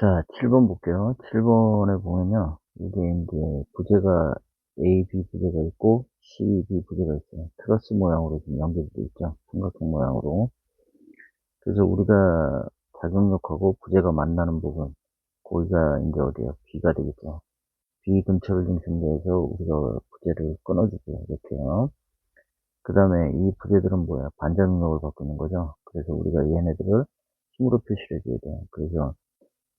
자, 7번 볼게요. 7번에 보면요. 이게 이제 부재가 A, B 부재가 있고 C, B 부재가 있어요. 트러스 모양으로 지금 연결돼 있죠. 삼각형 모양으로. 그래서 우리가 작용력하고 부재가 만나는 부분, 거기가 이제 어디요? B가 되겠죠. B 근처를 중심으로 해서 우리가 부재를 끊어주고요. 이렇게요. 그 다음에 이 부재들은 뭐야? 반작용력을 갖고 있는 거죠. 그래서 우리가 얘네들을 힘으로 표시를 해줘야 돼요. 그래서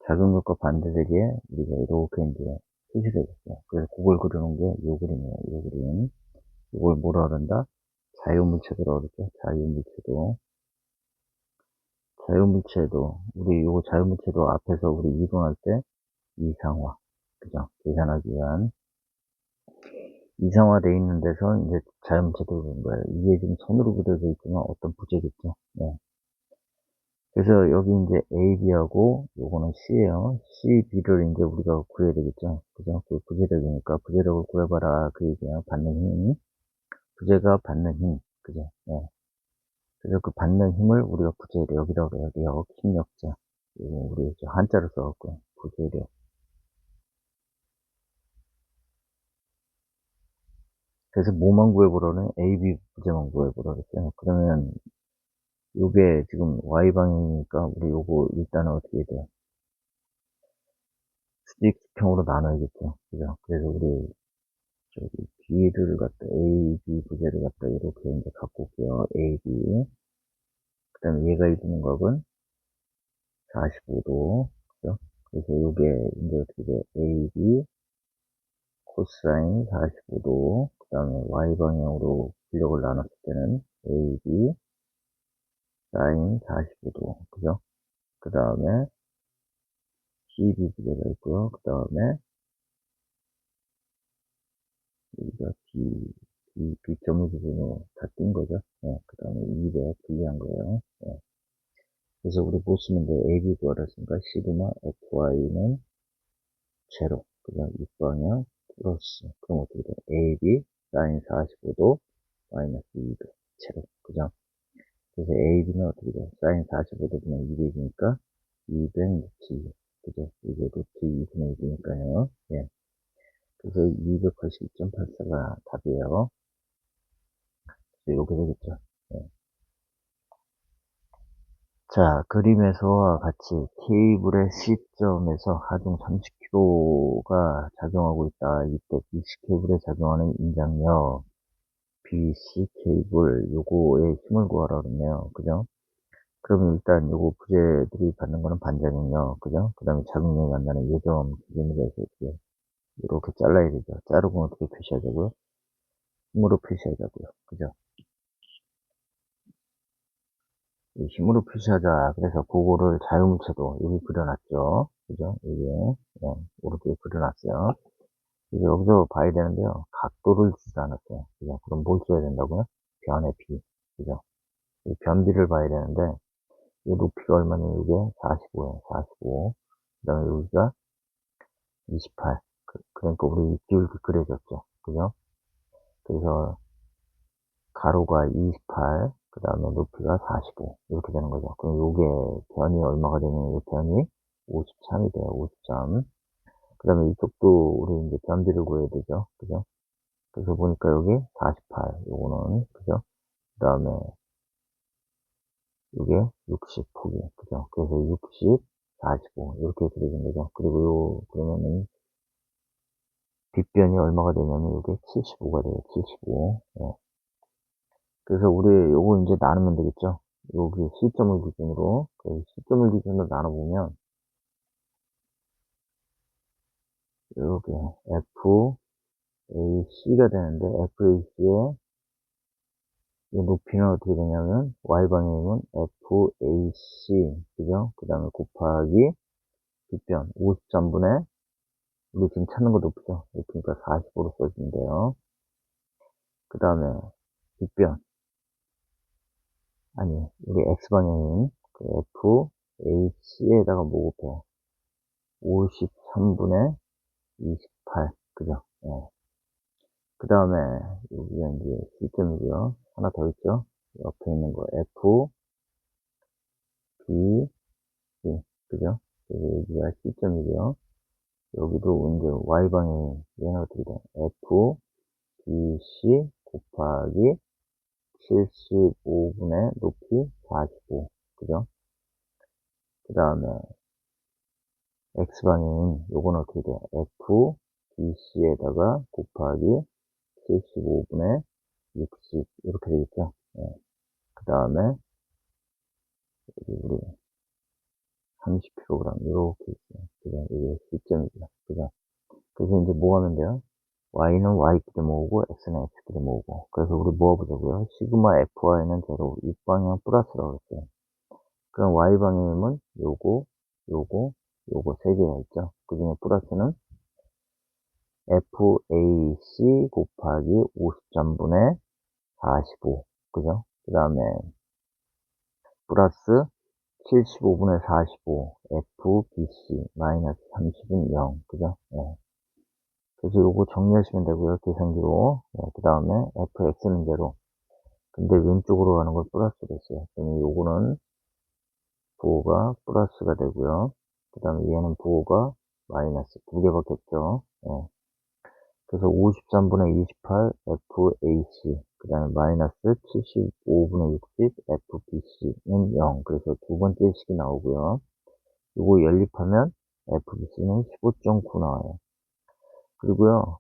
작용력과 반대되게 우리가 이렇게 이제 표시를 해줬어요. 그래서 그걸 그려놓은 게 요 그림이에요. 요 그림. 이걸 뭐라 그런다? 자유물체도라고 그러죠. 자유물체도. 자유물체도. 우리 요거 자유물체도 앞에서 우리 이동할 때 이상화. 그죠? 계산하기 위한. 이상화되어 있는 데서 이제 자유물체도를 그린 거예요. 이게 지금 선으로 그려져 있지만 어떤 부재겠죠. 네. 그래서 여기 이제 A, B하고 요거는 C예요. C, B를 이제 우리가 구해야 되겠죠. 그죠? 그 부재력이니까 부재력을 구해봐라. 그 얘기예요. 받는 힘. 부재가 받는 힘. 그죠? 네. 그래서 그 받는 힘을 우리가 부재력이라고 그래요. 력, 힘력자. 이거 우리 이제 한자로 써갖고 부재력. 그래서 뭐만 구해보라는 A, B 부재만 구해보라 그랬어요. 그러면 요게 지금 Y방이니까 우리 요거 일단은 어떻게 해야 돼요? 수직평으로 나눠야겠죠. 그죠? 그래서 우리 저기 B를 갖다 A, B 부재를 갖다 이렇게 이제 갖고 올게요. A, B. 그 다음에 얘가 해주는 값은 45도. 그죠? 그래서 요게 이제 어떻게 돼? A, B 코사인 45도. 그 다음에 Y 방향으로 기력을 나눴을 때는 A, B 사인 45도. 그죠? 그 다음에 CB 부재가 있고요. 그 다음에 여기가 B점을 기준으로 다 띈 거죠. 네, 그 다음에 200 분리한 거예요. 네. 그래서 우리 못 쓰면 돼. AB 구하랬으니까 시그마 FY는 제로. 그냥 6방향 플러스. 그럼 어떻게 돼? AB 사인 45도 마이너스 2도 제로. 그죠? 그래서 AB는 어떻게 돼? 사인 45도 그냥 200이니까 200 루트 2. 그죠? 이게 루트 2분의 1이니까요. 예. 그래서 282.84가 답이에요. 그래서 요게 되겠죠. 예. 자, 그림에서와 같이 케이블의 C점에서 하중 30kg가 작용하고 있다. 이때 BC 케이블에 작용하는 인장력, BC 케이블, 요거의 힘을 구하라 그러네요. 그죠? 그러면 일단 요거 부재들이 받는 거는 반작용력, 그죠? 그 다음에 작용력이 만나는 요점 기준으로 해서 이렇게 잘라야 되죠. 자르고 어떻게 표시하자고요? 힘으로 표시하자고요. 그죠? 이 힘으로 표시하자. 그래서 그거를 자유물체도 여기 그려놨죠. 그죠? 이게 오른쪽에 그려놨어요. 이제 여기서 봐야 되는데요. 각도를 주지 않았어요. 그죠? 그럼 뭘 써야 된다고요? 변의 비. 그죠? 이 변비를 봐야 되는데 이 높이가 얼마냐면 이게 45예요. 45. 그 다음에 여기가 28. 그러니까 우리 기울기 그려졌죠. 그죠? 그래서 가로가 28, 그 다음에 높이가 45 이렇게 되는 거죠. 그럼 요게 변이 얼마가 되냐면 이 변이 53이 돼요. 53. 그 다음에 이쪽도 우리 이제 변비를 구해야 되죠. 그죠? 그래서 보니까 여기 48, 요거는 그죠? 그 다음에 이게 60 폭이 그죠? 그래서 60, 45 이렇게 그려진 거죠. 그리고 요 그러면은 뒷변이 얼마가 되냐면 이게 75가 돼요. 75. 예. 그래서 우리 요거 이제 나누면 되겠죠. 여기 C점을 기준으로, 그 C점을 기준으로 나눠보면, 이렇게 FAC가 되는데, FAC의 이 높이는 어떻게 되냐면, Y방향이면 FAC, 그죠? 그 다음에 곱하기 뒷변, 53분의, 우리 지금 찾는 거 높이죠? 그러니까 45로 써주면 돼요. 그 다음에 뒷변, 아니, 우리 X방향인 그 FAC에다가 뭐 곱해요? 53분의 28. 그죠? 예. 그 다음에, 여기가 이제 C점이고요. 하나 더 있죠? 옆에 있는 거 F, B, C. 그죠? 그래서 여기가 C점이고요. 여기도 이제 Y방향, 얘는 어떻게 돼? F, B, C 곱하기 75분의 높이 45. 그죠? 그 다음에 X방향인 요건 어떻게 돼? F, B, C에다가 곱하기 75분의 60. 이렇게 되겠죠? 예. 그 다음에 우리 30kg 이렇게 있어요. 그죠? 이게 C점이죠. 그죠? 그래서 이제 뭐 하면 돼요? Y는 Y끼리 모으고 X는 X끼리 모으고. 그래서 우리 모아보자고요. 시그마 FY는 제로, 입방향 플러스라고 했어요. 그럼 Y방향이면 요거, 요거, 요거 세 개가 있죠. 그 중에 플러스는 FAC 곱하기 53분의 45. 그죠? 그 다음에 플러스 75분의 45 FBC 마이너스 30은 0. 그죠? 네. 그래서 요거 정리하시면 되고요. 계산기로. 네, 그 다음에 FX는 제로. 근데 왼쪽으로 가는 걸 플러스로 했어요. 그러면 요거는 부호가 플러스가 되고요. 그 다음에 얘는 부호가 마이너스 두 개밖에 없죠. 네. 그래서 53분의 28 FAC 그 다음에 마이너스 75분의 60 FBC는 0. 그래서 두 번째 식이 나오고요. 이거 연립하면 FBC는 15.9 나와요. 그리고요,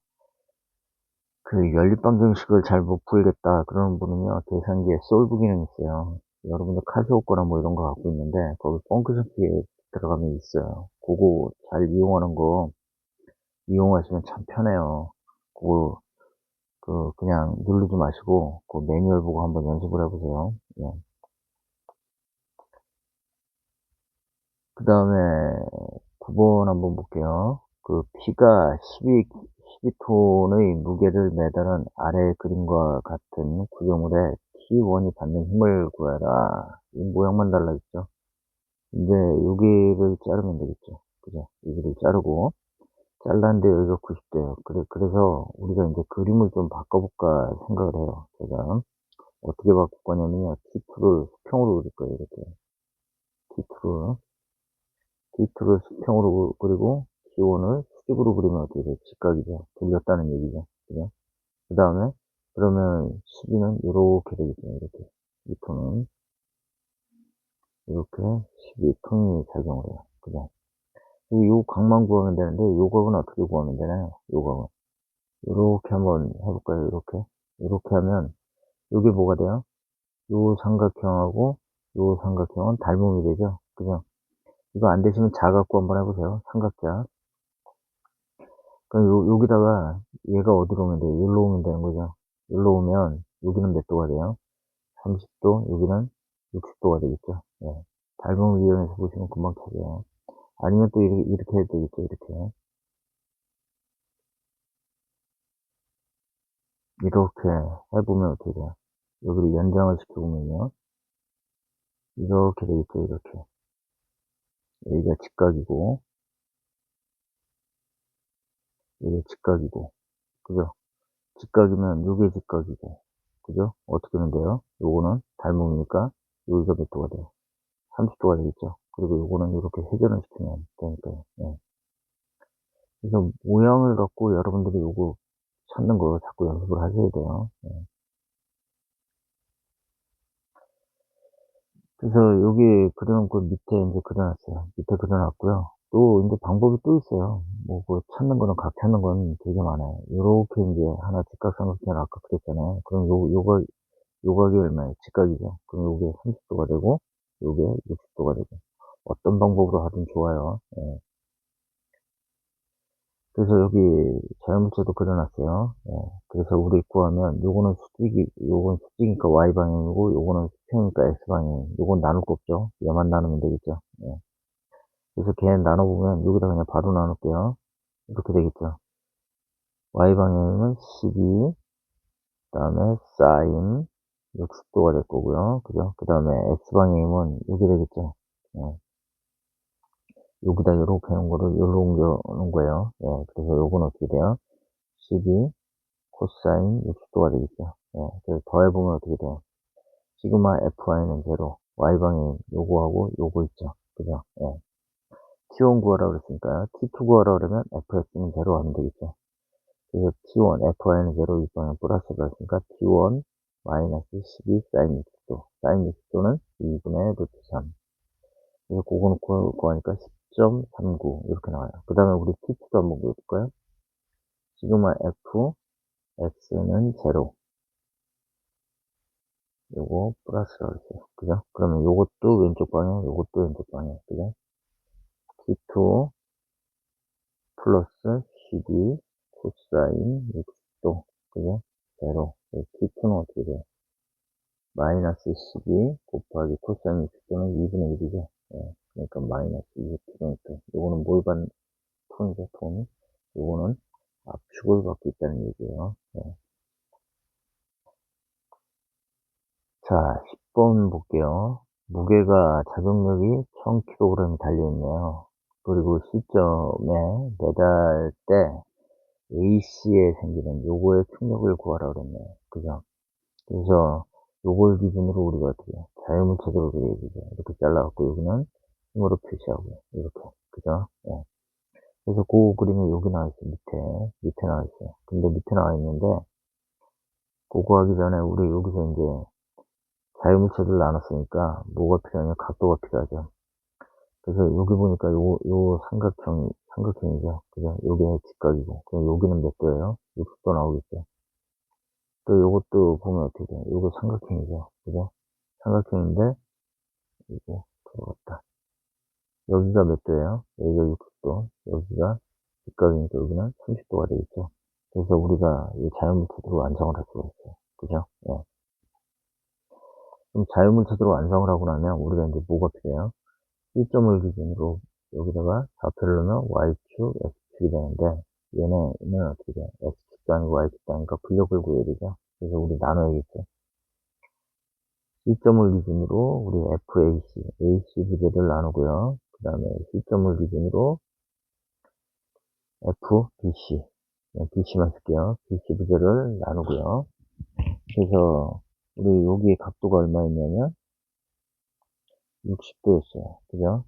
그 연립방정식을 잘 못 풀겠다 그러는 분은요, 계산기에 솔브 기능 있어요. 여러분들 카시오거나 뭐 이런 거 갖고 있는데 거기 펑크션 키에 들어가면 있어요. 그거 잘 이용하는 거 이용하시면 참 편해요. 그거 그냥 누르지 마시고 그 매뉴얼 보고 한번 연습을 해보세요. 예. 그 다음에 9번 한번 볼게요. 그 P가 12톤의 무게를 매달은 아래 그림과 같은 구조물에 T1이 받는 힘을 구해라. 이 모양만 달라졌죠. 이제 여기를 자르면 되겠죠. 그죠? 여기를 자르고 잘랐는데 여기가 90대예요. 그래서 우리가 이제 그림을 좀 바꿔볼까 생각을 해요. 제가 어떻게 바꿀 거냐면요. T2를 수평으로 그릴 거예요. 이렇게 T2를 수평으로 그리고 T1을 수직으로 그리면 어떻게 돼요? 직각이죠. 돌렸다는 얘기죠. 그죠? 그 다음에 그러면 12는 이렇게 되겠죠. 이렇게 이 톤은 이렇게 12톤이 작용을 해요. 그죠? 요 각만 구하면 되는데 요 각은 어떻게 구하면 되나요? 요 각은 이렇게 한번 해볼까요? 이렇게 하면 요게 뭐가 돼요? 요 삼각형하고 요 삼각형은 닮음이 되죠. 그죠? 이거 안 되시면 자 갖고 한번 해보세요. 삼각자. 그럼 여기다가 얘가 어디로 오면 돼요? 여기로 오면 되는 거죠. 여기로 오면 여기는 몇 도가 돼요? 30도, 여기는 60도가 되겠죠. 예. 닮음을 이용해서 보시면 금방 찾아요. 아니면 또 이렇게 해도 되겠죠. 이렇게 해보면 어떻게 돼요? 여기를 연장을 시켜보면요. 이렇게 되겠죠. 이렇게. 여기가 직각이고, 여기가 직각이고, 그죠? 직각이면 요게 직각이고, 그죠? 어떻게 하면 돼요? 요거는 닮음이니까 여기가 몇 도가 돼요? 30도가 되겠죠. 그리고 요거는 이렇게 회전을 시키면 되니까요. 예. 그래서 모양을 갖고 여러분들이 요거 찾는 거 자꾸 연습을 하셔야 돼요. 예. 그래서 여기 그려놓은 그 밑에 이제 그려놨어요. 밑에 그려놨고요. 또 이제 방법이 또 있어요. 뭐 그 찾는 거는 각 찾는 건 되게 많아요. 요렇게 이제 하나 직각삼각형을 아까 그렸잖아요. 그럼 요각이 얼마예요? 직각이죠. 그럼 요게 30도가 되고 요게 60도가 되고 어떤 방법으로 하든 좋아요. 예. 그래서 여기 자연물체도 그려놨어요. 예. 그래서 우리 구하면 요건 수직이니까 Y방향이고 요거는 수평이니까 X방향. 요건 나눌 거 없죠. 얘만 나누면 되겠죠. 예. 그래서 걔 나눠보면 여기다 그냥 바로 나눌게요. 이렇게 되겠죠. Y방향이면 12, 그 다음에 사인 60도가 될 거고요. 그죠? 그 다음에 X방향이면 여기 되겠죠. 예. 여기다 이렇게 해놓은 거를 여기로 옮겨 놓은 거예요. 예. 그래서 요건 어떻게 돼요? 12 코사인 60도가 되겠죠. 예, 그래서 더해보면 어떻게 돼요? 시그마 FY는 제로, Y방향 요거하고 요거 있죠. 그죠? 예. T1 구하라 그랬으니까 T2 구하라 그러면 fx는 0 하면 되겠죠. 그래서 T1, fy는 0, 이방향 플러스가 있으니까 T1 마이너스 12 사인 60도. 사인 60도는 2분의 루트 3. 그래서 그거 놓고 구하니까 10.39 이렇게 나와요. 그 다음에 우리 T2도 한번 구해볼까요? 시그마 f x는 0. 요거 플러스라고 했어요. 그죠? 그러면 요것도 왼쪽 방향, 요것도 왼쪽 방향. 그죠? T2 플러스 12 코사인 60도. 그죠? 0. T2는 어떻게 돼요? 마이너스 12 곱하기 코사인 60도는 2분의 1이죠. 예, 그러니까 마이너스 20km. 요거는 뭘 받는 톤이죠, 톤. 요거는 압축을 받고 있다는 얘기예요. 예. 자, 10번 볼게요. 무게가 자동력이 1000kg 달려있네요. 그리고 시점에 매달 때 AC에 생기는 요거의 충격을 구하라 그랬네요. 그죠? 그래서 요걸 기준으로 우리가 어떻게 해요? 자유물체적으로 그려야 되죠. 이렇게 잘라갖고 여기는 힘으로 표시하고요. 이렇게. 그죠? 예. 그래서 그 그림이 여기 나와 있어요. 밑에 나와 있어요. 근데 밑에 나와 있는데, 그거 하기 전에 우리 여기서 이제 자유물체들 나눴으니까 뭐가 필요하냐? 각도가 필요하죠. 그래서 여기 보니까 요 삼각형이죠. 그죠? 요게 직각이고. 그럼 여기는 몇 도예요? 60도 나오겠죠. 또 요것도 보면 어떻게 돼요? 요거 삼각형이죠. 그죠? 삼각형인데, 이거 들어갔다. 여기가 몇 도예요? 여기가 60도. 여기가 직각이니까 여기는 30도가 되겠죠. 그래서 우리가 이 자유물체들을 완성을 할 수가 있어요. 그죠? 예. 그럼 자유물체들을 완성을 하고 나면 우리가 이제 뭐가 필요해요? 시점을 기준으로 여기다가 좌표를 넣으면 y축, x축이 되는데 얘네는 어떻게 돼요? x축도 아니고 y축도 아니니까 분력을 구해야 되죠. 그래서 우리 나눠야겠죠. 시점을 기준으로 우리 AC 부재를 나누고요. 그 다음에 시점을 기준으로 FBC, BC만 쓸게요. BC 부재를 나누고요. 그래서 우리 여기에 각도가 얼마였냐면 60도였어요. 그죠?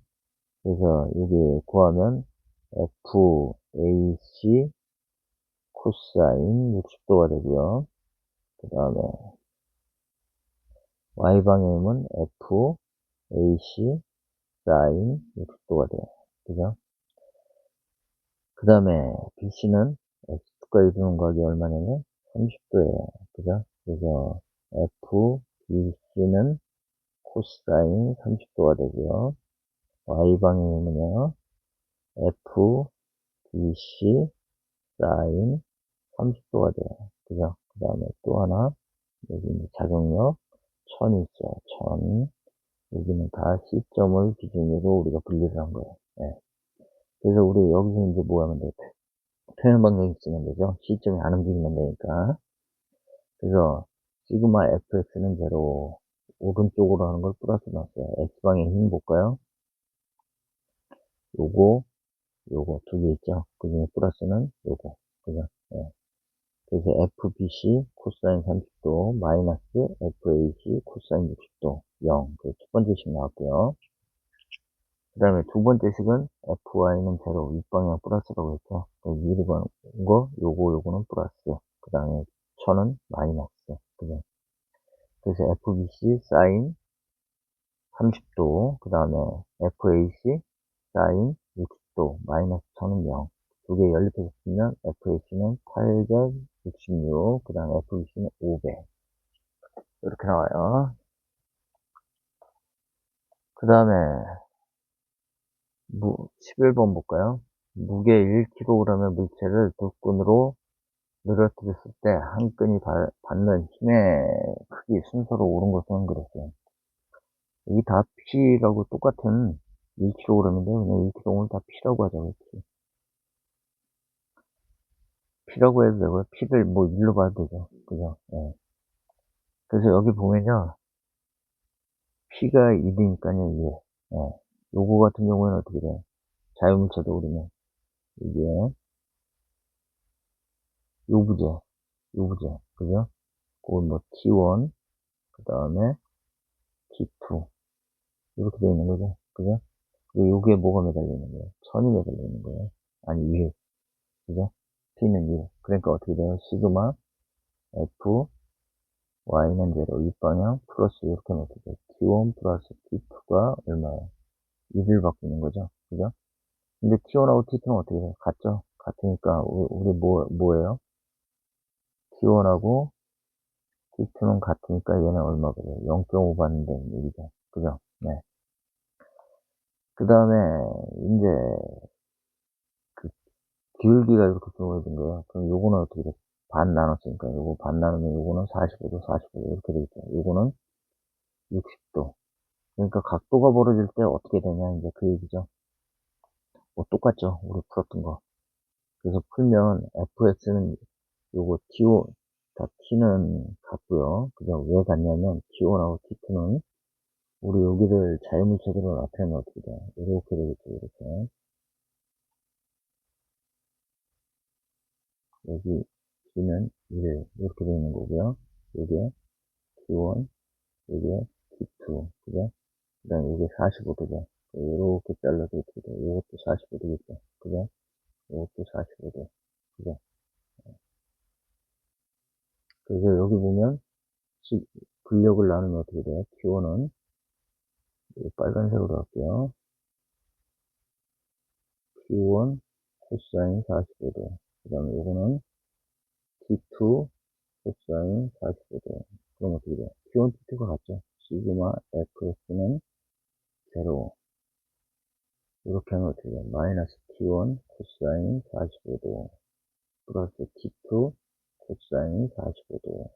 그래서 여기 구하면 FAC 코사인 60도가 되고요. 그 다음에 Y방향이면 FAC 사인 60도가 돼요. 그죠? 그 다음에 BC는 X축과 이동 각이 얼마냐면 30도예요. 그죠? 그래서 FBC는 코사인 30도가 되고요. Y방향이면요. FBC 사인 30도가 돼요. 그죠? 그 다음에 또 하나, 여기 이제 자동력 1000이 있어요. 1000. 여기는 다 시점을 기준으로 우리가 분리를 한 거예요. 네. 그래서 우리 여기서 이제 뭐 하면 돼? 표현 방향이 쓰면 되죠. 시점이 안 움직이면 되니까. 그래서 시그마 fx는 0. 오른쪽으로 하는 걸 플러스 놨어요. x방향 힘 볼까요? 요거 두 개 있죠. 그 중에 플러스는 요거. 그죠? 네. 그래서 FBC 코사인 30도 마이너스 FAC 코사인 60도 0. 그 첫 번째 식 나왔고요. 그 다음에 두 번째 식은 FY는 0, 윗방향 플러스라고 했죠. 위로 가는 거, 요거는 플러스. 그 다음에 1000은 마이너스. 그죠? 그래서 FBC 사인 30도, 그 다음에 FAC 사인 60도, 마이너스 1000은 0. 두 개 연립해서 쓰면 FAC는 866, 그 다음에 FBC는 500. 이렇게 나와요. 그 다음에 11번 볼까요? 무게 1kg의 물체를 두 끈으로 늘어뜨렸을 때 한 끈이 받는 힘의 크기 순서로 옳은 것은 그랬어요. 여기 다 P라고 똑같은 1kg인데 그냥 1kg를 다 P라고 하자고 했지. P라고 해도 되고요. P를 뭐 일로 봐도 되죠. 그죠? 예. 그래서 여기 보면요. P가 1이니까요, 이게. 예. 요거 같은 경우에는 어떻게 돼요? 자유물체도 우리는 이게 요부제. 그죠? 그건 뭐 T1, 그 다음에 T2. 이렇게 되어 있는 거죠. 그죠? 그리고 여기에 뭐가 매달리는 거예요? 1000이 매달리는 거예요. 아니, 1. 그죠? T는 1. 그러니까 어떻게 돼요? 시그마 F, Y는 0, 윗방향 플러스 이렇게 하면 어떻게 돼요? T1 플러스 T2가 얼마예요? 1을 바뀌는 거죠. 그죠? 근데 T1하고 T2는 어떻게 돼요? 같죠? 같으니까, 우리 뭐예요? T1하고 T2는 같으니까 얘는 얼마가 돼요? 0.5 받는다는 얘기죠. 그죠? 네. 그 다음에, 이제, 그, 기울기가 이렇게 주어진 거예요. 그럼 요거는 어떻게 돼? 반 나눴으니까, 요거 반 나누면 요거는 45도, 45도, 이렇게 되겠죠. 요거는 60도. 그러니까 각도가 벌어질 때 어떻게 되냐, 이제 그 얘기죠. 뭐 똑같죠. 우리 풀었던 거. 그래서 풀면 fx는 요거 t5, 자, t는 같고요. 그죠? 왜 같냐면 t1하고 t2는 우리 여기를 자유물체계로 나타내면 어떻게 돼요? 이렇게 되겠죠, 이렇게. 여기 t는 1, 이렇게 되는 거고요. 여기에 t1, 여기에 t2, 그죠? 그 다음에 여기 45도죠. 이렇게 잘라도 어떻게 돼요? 이것도 45도겠죠. 그죠? 이것도 45도. 그죠? 그래서 여기 보면 근력을 나누면 어떻게 돼요? T1은 빨간색으로 할게요. T1 코사인 45도. 그 다음에 이거는 T2 코사인 45도. 그럼 어떻게 돼요? T1, T2가 같죠? 시그마 Fx는 0. 이렇게 하면 어떻게 돼요? 마이너스 T1 코사인 45도. 플러스 T2 코사인 45도.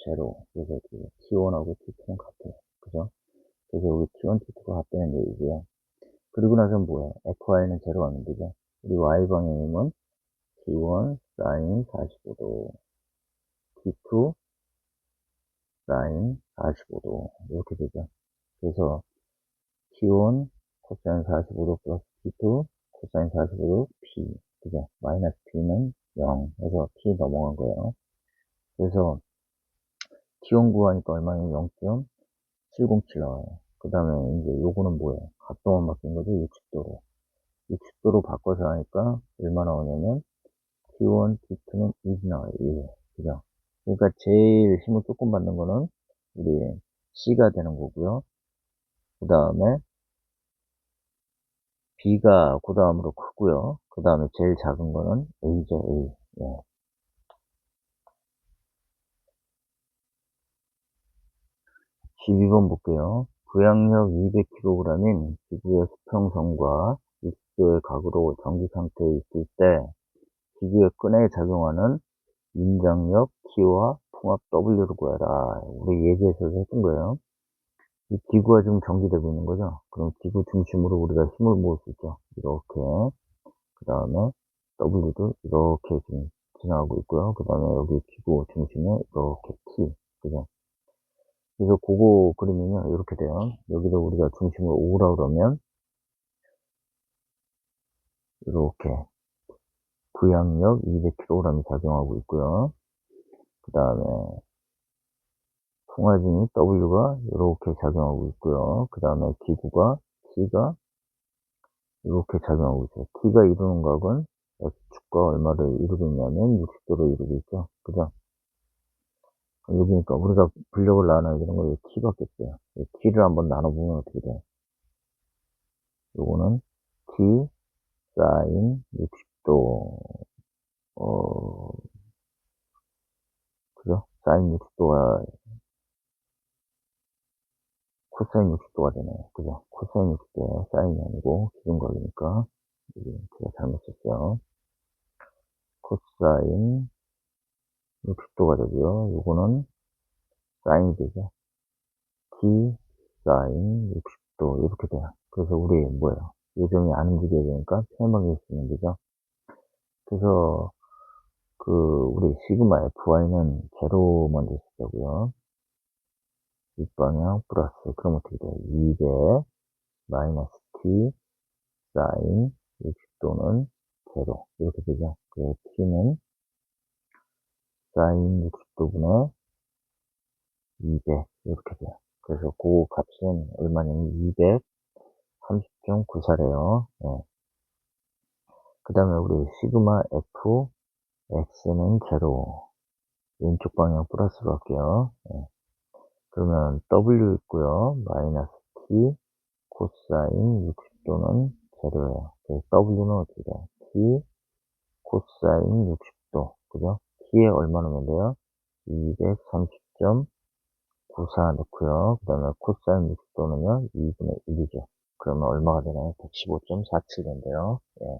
0. 그래서 어떻게 돼요? T1하고 T2는 같아요. 그죠? 그래서 여기 T1, T2가 같다는 얘기고요. 그리고 나서 뭐야? FY는 0 하면 되죠? 우리 Y방향이면 T1 사인 45도, T2 사인 45도, 이렇게 되죠. 그래서 T1 코사인 45도 플러스 T2 코사인 45도 P, 그죠? 마이너스 P는 0, 해서 P 넘어간 거예요. 그래서 T1 구하니까 얼마냐면 0.707 나와요. 그 다음에 이제 요거는 뭐예요? 각도만 바뀐 거죠? 60도로. 60도로 바꿔서 하니까 얼마 나오냐면 T1, T2는 1이 나와요. 1. 그죠? 그러니까 제일 힘을 조금 받는 거는 우리 C가 되는 거고요. 그 다음에 B가 그 다음으로 크고요. 그 다음에 제일 작은 거는 A죠. A. 예. 12번 볼게요. 부양력 200kg인 기구의 수평선과 60도의 각으로 정지 상태에 있을 때 기구의 끈에 작용하는 인장력 T와 풍압 W를 구해라. 우리 예제에서 했던 거예요. 이 기구가 지금 정지되고 있는 거죠. 그럼 기구 중심으로 우리가 힘을 모을 수 있죠. 이렇게. 그 다음에 W도 이렇게 지금 지나가고 있고요. 그 다음에 여기 기구 중심에 이렇게 T. 그죠? 그래서 그거 그리면요. 이렇게 돼요. 여기도 우리가 중심을 5라 그러면 이렇게 구양력 200kg이 작용하고 있고요. 그 다음에 풍화진이 W가 이렇게 작용하고 있고요. 그 다음에 기구가 T가 이렇게 작용하고 있어요. T가 이루는 각은 X축과 얼마를 이루고 있냐면 60도를 이루고 있죠. 그죠? 여기니까 우리가 분력을 나눠야 되는 거 T밖에 없어요. T를 한번 나눠보면 어떻게 돼요? 요거는 T 사인 60도, 그죠? 사인 60도가 코사인 60도가 되네요. 그죠? 코사인 60도에 사인이 아니고 기준각이니까 이게 제가 잘못 썼어요. 코사인 60도가 되고요. 요거는 사인이 되죠. T 사인 60도 이렇게 돼요. 그래서 우리 뭐예요? 요정이 안 움직여야 되니까 편하게 쓰면 되죠. 그래서 그 우리 시그마 FY는 제로 먼저 쓰자고요. 윗방향 플러스 그럼 어떻게 돼요? 200 마이너스 T 사인 60도는 제로 이렇게 되죠. 그래서 T는 사인 60도분의 200 이렇게 돼요. 그래서 그 값은 얼마냐면 200 230.94래요. 예. 그 다음에 우리 시그마 F, X는 제로. 왼쪽 방향 플러스로 할게요. 예. 그러면 W 있고요. 마이너스 T, 코사인 60도는 제로예요. W는 어떻게 돼요? T, 코사인 60도. 그죠? T에 얼마 넣으면 돼요? 230.94 넣고요. 그 다음에 코사인 60도는요, 2분의 1이죠. 그러면 얼마가 되나요? 115.47 된대요. 예.